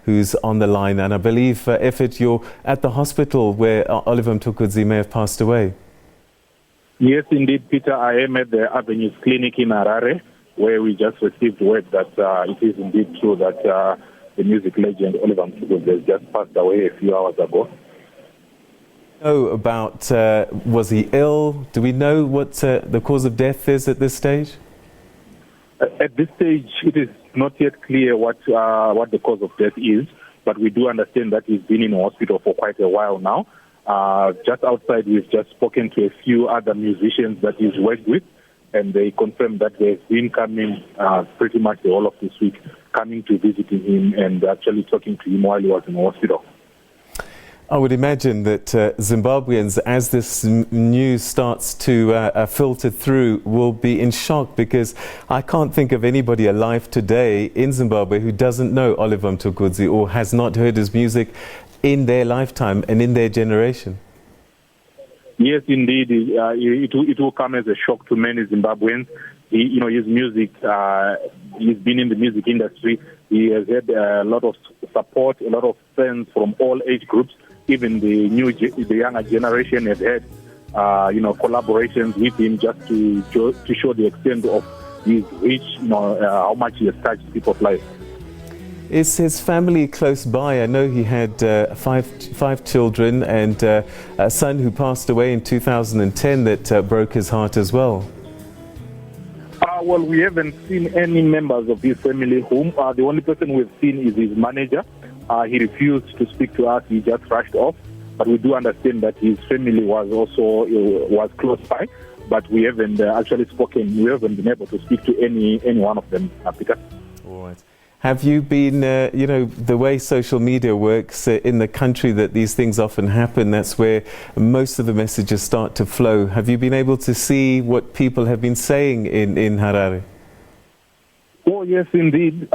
who's on the line. And I believe, Effort, you're at the hospital where Oliver Mtukudzi may have passed away. Yes, indeed, Peter. I am at the Avenues Clinic in Harare, where we just received word that it is indeed true that the music legend Oliver Mtukudzi has just passed away a few hours ago. About, was he ill? Do we know what the cause of death is at this stage? At this stage, it is not yet clear what the cause of death is, but we do understand that he's been in hospital for quite a while now. Just outside, we've just spoken to a few other musicians that he's worked with, and they confirmed that they've been coming pretty much the whole of this week, coming to visit him and actually talking to him while he was in hospital. I would imagine that Zimbabweans, as this news starts to filter through, will be in shock, because I can't think of anybody alive today in Zimbabwe who doesn't know Oliver Mtukudzi or has not heard his music in their lifetime and in their generation. Yes, indeed. It will come as a shock to many Zimbabweans. His music, he's been in the music industry. He has had a lot of support, a lot of fans from all age groups. Even the younger generation has had, collaborations with him just to show the extent of his reach, how much he has touched people's lives. Is his family close by? I know he had five children and a son who passed away in 2010 that broke his heart as well. Well, we haven't seen any members of his family home. The only person we've seen is his manager. He refused to speak to us. He just rushed off. But we do understand that his family was close by. But we haven't actually spoken. We haven't been able to speak to any one of them, Peter. All right. Have you been, the way social media works in the country that these things often happen, that's where most of the messages start to flow. Have you been able to see what people have been saying in Harare? Oh, yes, indeed.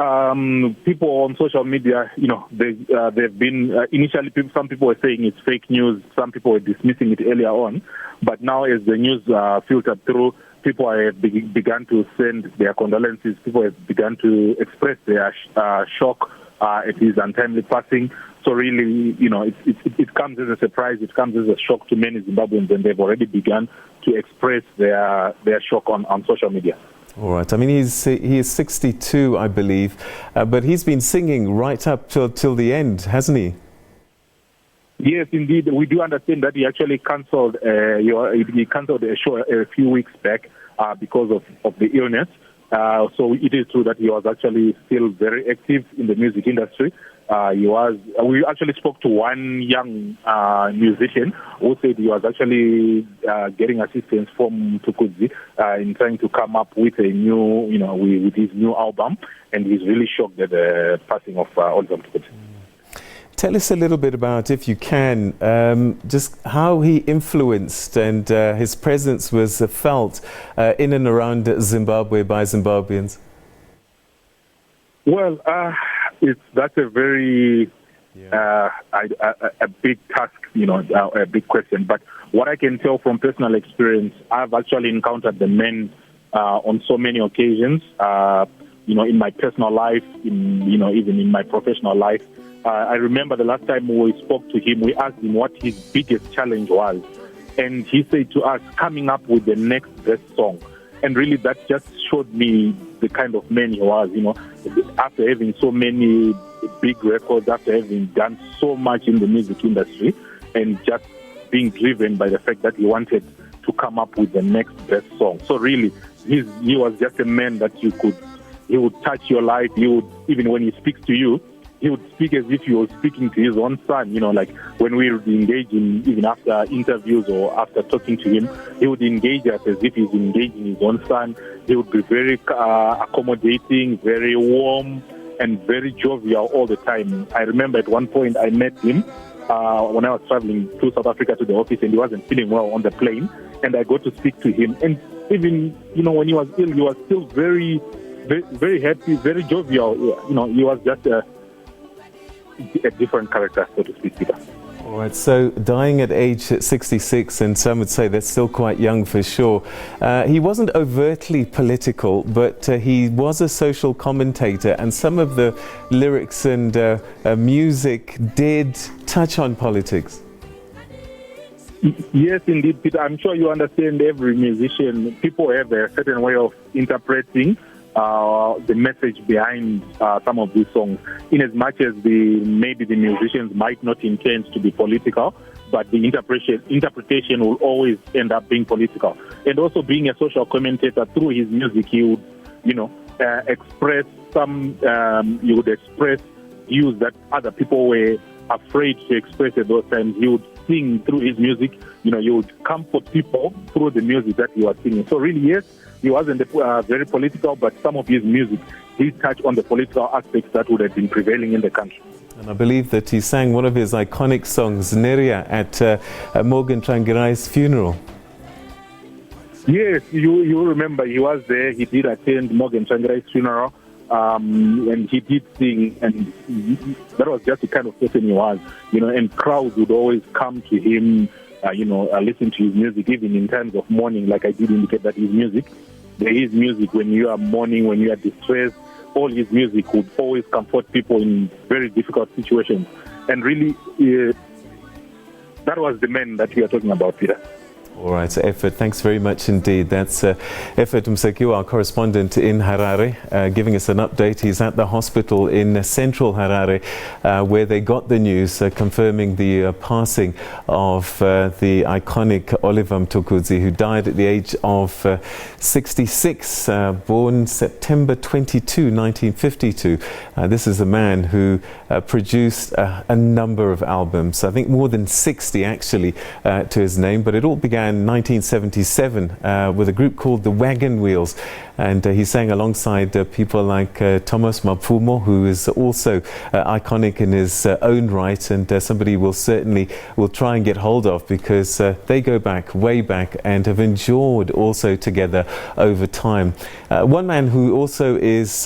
People on social media, they've been, initially some people were saying it's fake news. Some people were dismissing it earlier on. But now as the news filtered through, people have begun to send their condolences. People have begun to express their shock at his untimely passing. So really, it comes as a surprise. It comes as a shock to many Zimbabweans, and they've already begun to express their shock on social media. All right. I mean, he is 62, I believe, but he's been singing right up till the end, hasn't he? Yes, indeed. We do understand that he actually cancelled a show a few weeks back because of the illness. So it is true that he was actually still very active in the music industry. We actually spoke to one young musician who said he was actually getting assistance from Mtukudzi in trying to come up with a new, with his new album, and he's really shocked at the passing of Oliver Mtukudzi. Tell us a little bit about, if you can, just how he influenced and his presence was felt in and around Zimbabwe by Zimbabweans. Well, that's a very a big task, a big question. But what I can tell from personal experience, I've actually encountered the man on so many occasions. In my personal life, even in my professional life. I remember the last time we spoke to him, we asked him what his biggest challenge was. And he said to us, coming up with the next best song. And really that just showed me the kind of man he was, after having so many big records, after having done so much in the music industry, and just being driven by the fact that he wanted to come up with the next best song. So really, he was just a man that he would touch your life. He would, even when he speaks to you, he would speak as if he was speaking to his own son. Like when we would engage him, even after interviews or after talking to him, he would engage us as if he's engaging his own son. He would be very accommodating, very warm, and very jovial all the time. I remember at one point I met him when I was traveling to South Africa to the office, and he wasn't feeling well on the plane, and I got to speak to him. And even, when he was ill, he was still very, very, very happy, very jovial. He was just a different character, so to speak, Peter. All right, so dying at age 66, and some would say that's still quite young for sure. He wasn't overtly political, but he was a social commentator, and some of the lyrics and music did touch on politics. Yes, indeed, Peter. I'm sure you understand every musician. People have a certain way of interpreting the message behind some of these songs, in as much as maybe the musicians might not intend to be political, but the interpretation will always end up being political. And also, being a social commentator, through his music, he would, express he would express views that other people were afraid to express at those times. He would sing through his music. He would comfort people through the music that he was singing. So really, yes, he wasn't very political, but some of his music did touch on the political aspects that would have been prevailing in the country. And I believe that he sang one of his iconic songs, Neria, at Morgan Tsvangirai's funeral. Yes, you remember he was there. He did attend Morgan Tsvangirai's funeral, and he did sing, and that was just the kind of person he was, and crowds would always come to him, listen to his music, even in times of mourning. Like I did indicate that his music, when you are mourning, when you are distressed, all his music would always comfort people in very difficult situations. And really, that was the man that we are talking about, Peter. All right, so Effort, thanks very much indeed. That's Effort Msekiwa, our correspondent in Harare, giving us an update. He's at the hospital in central Harare, where they got the news confirming the passing of the iconic Oliver Mtukudzi, who died at the age of 66, born September 22, 1952. This is a man who produced a number of albums, I think more than 60 actually to his name, but it all began in 1977 with a group called the Wagon Wheels, and he sang alongside people like Thomas Mapfumo, who is also iconic in his own right, and somebody will try and get hold of, because they go back, way back, and have endured also together over time. One man who also is